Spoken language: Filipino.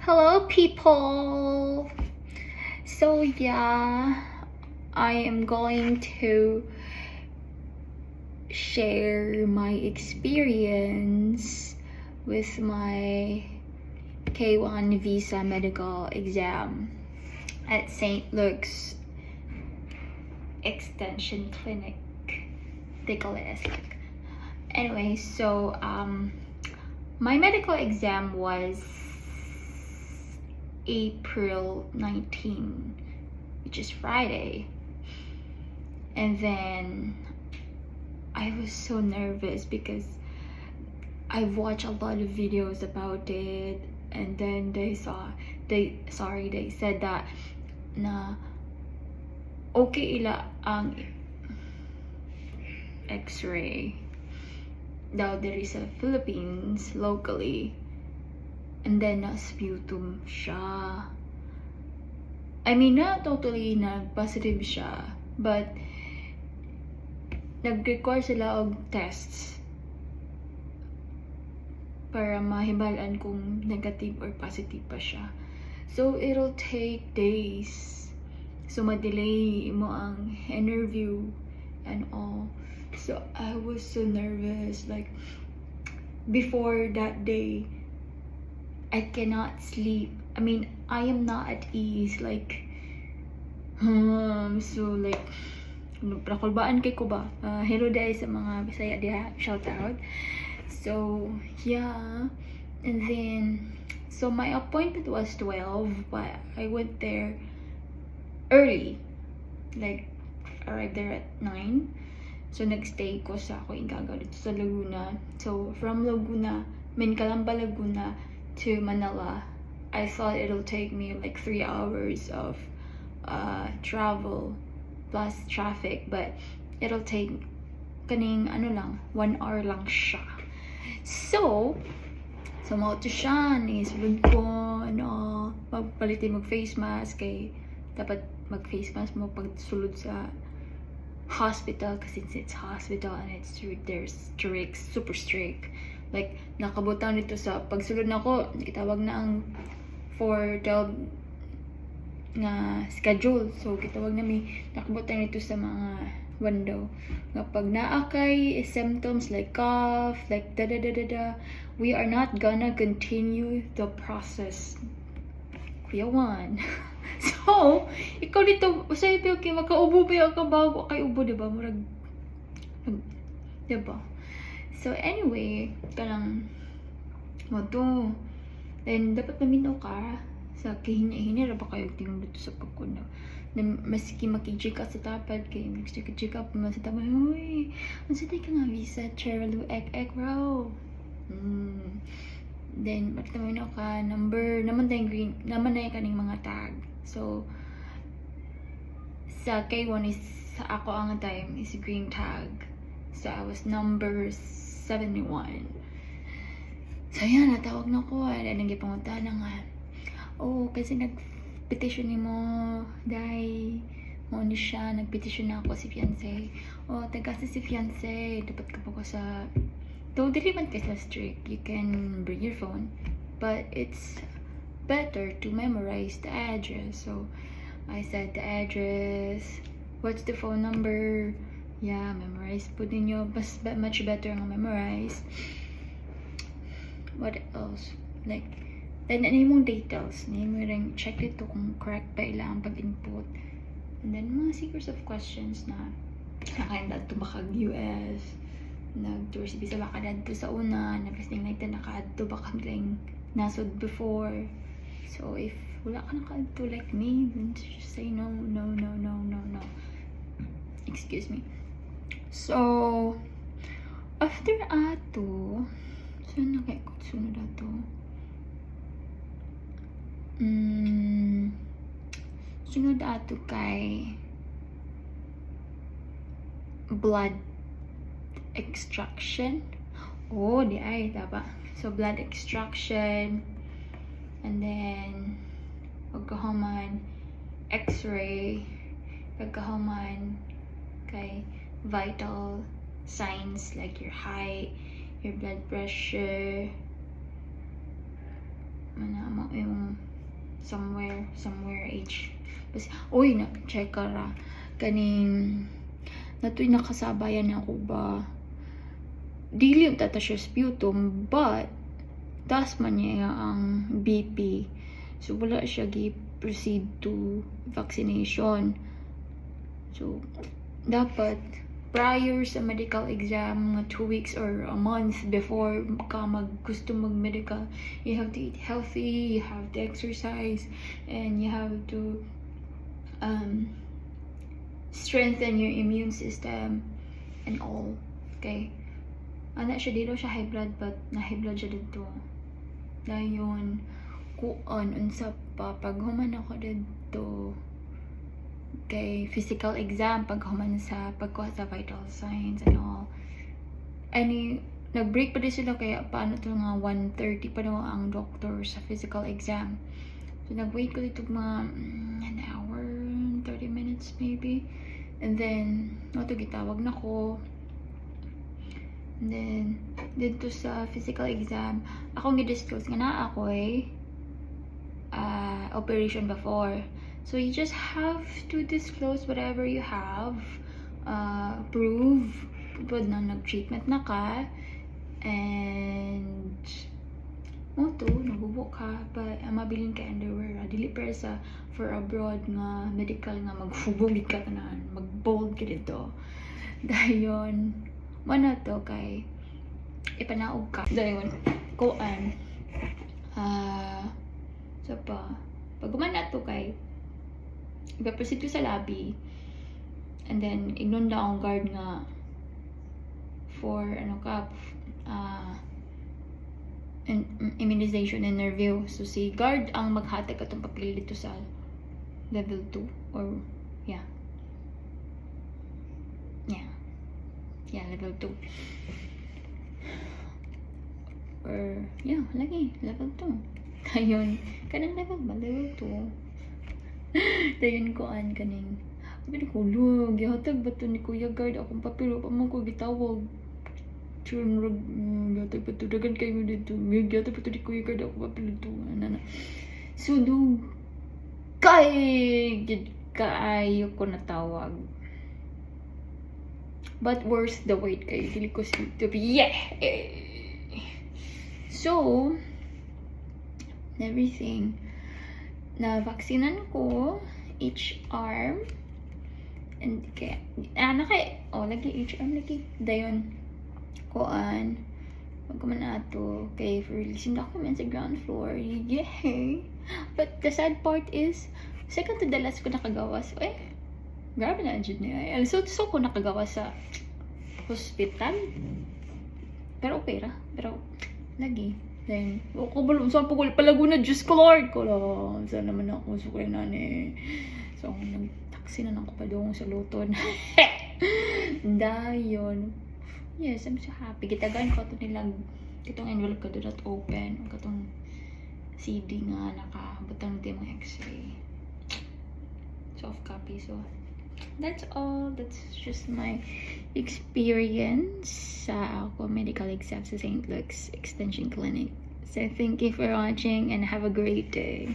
Hello, people. So yeah, I am going to share my experience with my K1 visa medical exam at St. Luke's Extension Clinic. They call it SLUC. Anyway, so my medical exam was April 19, which is Friday. And then I was so nervous because I've watched a lot of videos about it, and then they said that na okay ila ang x-ray daw diri sa Philippines locally, and then na-sputum siya. I mean, not totally nag-positive siya, but nag-require sila og tests para mahibalaan kung negative or positive pa siya. So, it'll take days. So, madelay mo ang interview and all. So, I was so nervous. Like, before that day, I cannot sleep. I mean, I am not at ease. Like, so like, nakulbaan kay ko ba? Hello guys sa mga Bisaya diha, shout out. So, yeah. And then, so my appointment was 12, but I went there early. Like, arrived there at 9. So, nagstay ko sa ako Ingagaw dito sa Laguna. So, from Laguna, Calamba, Laguna to Manila, I thought it'll take me like 3 hours of travel plus traffic, but it'll take kaning 1 hour lang siya. So mao to siya ni sulod ko magpalitin mag face mask kay dapat mag face mask mo pag sulod sa hospital kasi it's hospital and they're strict, super strict. Like, nakabutang dito sa pagsulod na ko, kitawag na ang 4-12 nga schedule. So, kitawag na may nakabutang dito sa mga window. Nga pag naakay symptoms like cough, like da-da-da-da-da, we are not gonna continue the process. Kuya Juan. So, ikaw dito, usay piyo kay makaubo piyo ka bago kay ubo, diba? Murag, diba? So, anyway, kanang mo to. Then, dapat maminaw ka sa kahina-hina ba kayo tingin dito sa pagkunaw. Then, maski makijig ka sa tapad, kay magsijig up naman sa tapad, uy, masitay ka nga visa, Cherlu, ek, bro. Then, bakit maminaw ka, number, naman tayong green, naman na yung kaning mga tag. So, sa K1 is, sa ako ang time is green tag. So, I was number 71. So, yan, natawag na ko. Ano nang ipangunta na nga. Oh, kasi nag-petition ni mo. Dahil, mo ni siya, nag-petition na ako si fiancé. Oh, tagasa si fiancé. Dapat ka po ko sa... Though, dili man kasi strict. You can bring your phone. But, it's better to memorize the address. So, I said the address. What's the phone number? Yeah, memorize po ninyo. Much better nga memorize. What else? Like, then ano yung details? Name mo rin, check dito kung correct pa ilang pag-input. And then, mga series of questions na nakailan to bakag US, nag-tour si Bisa baka dito sa una, nag-casting night na naka-adto bakag lang nasod before. So, if wala ka naka-adto like me, then just say no. Excuse me. So, after ato, saan nakaikot sunod ato? Sunod ato kay blood extraction. Oh, di ay, tama. So, blood extraction, and then pagkahuman x-ray, pagkahuman kay vital signs like your height, your blood pressure, yung somewhere age. Bas, uy, na-check ka ra. Kaning, nato'y nakasabayan ako ba? Dili yung tata siya sputum, but, taas man niya ang BP. So, wala siya proceed to vaccination. So, dapat, prior sa medical exam, 2 weeks or a month before ka gusto mag-medical, you have to eat healthy, you have to exercise, and you have to strengthen your immune system and all. Okay? Anak siya dito siya high blood, but na-high blood siya dito. Dayon, unsa pa, pag human ako dito, kay physical exam, pag human sa pagkuha sa vital signs and all. Nag-break pa din sila, kaya paano to nga 1:30 pa daw ang doctor sa physical exam. So, nag-wait ko dito mga an hour, 30 minutes maybe. And then, gitawag na ko. And then, dito sa physical exam, akong gi-disclose nga na ako operation before. So, you just have to disclose whatever you have. Prove na nag-treatment na ka. And, nabubo ka. But, mabilin ka underwear. Dili para sa for abroad nga medical nga maghubog ka na. Mag-bold ka dito. Dayon, mana to kay ipanaog ka. Dayon, kuan. So pa, pag na to kay ipaproceed ko sa lobby, and then ignon na ang guard nga for immunization interview. So si guard ang maghatag atong papel dito sa level 2 or level 2 or lagi level 2. Dayon, kanang level ba? Level 2. Dayon ko kaning. Sabi ko, lug, gihatag ba to ni Kuya Guard? Akong papilo pa man ko gitawag. Churn, gihatag ba to? Dagan kayo dito. Gihatag ba to ni Kuya Guard? Akong papilo to. Sulog. Kaayo ko natawag. But worse the wait kayo. Dili ko to be, So, everything. Na-vaksinan ko each arm. And kaya, lagi each arm lagi. Dayon, kuan. Magkuman ato. Okay, for releasing documents sa ground floor. Yay! But the sad part is, second to the last ko nakagawas. Grabe na dyan niya. So ko nakagawa sa hospital. Pero okay ra. Pero, lagi. Then, saan po ko palaguna, Diyos ko Lord ko lang. Saan naman ako, sukay na ni. So, nag-taxi na ako pa doon sa Luton. Dayon. Yes, I'm so happy. Gitagaan ko ito nilang, itong envelope ko doon at open. Itong CD nga, nakabutang din mga x-ray. Soft copy. So, that's all. That's just my experience sa ako medical exam sa St. Luke's Extension Clinic. So thank you for watching and have a great day.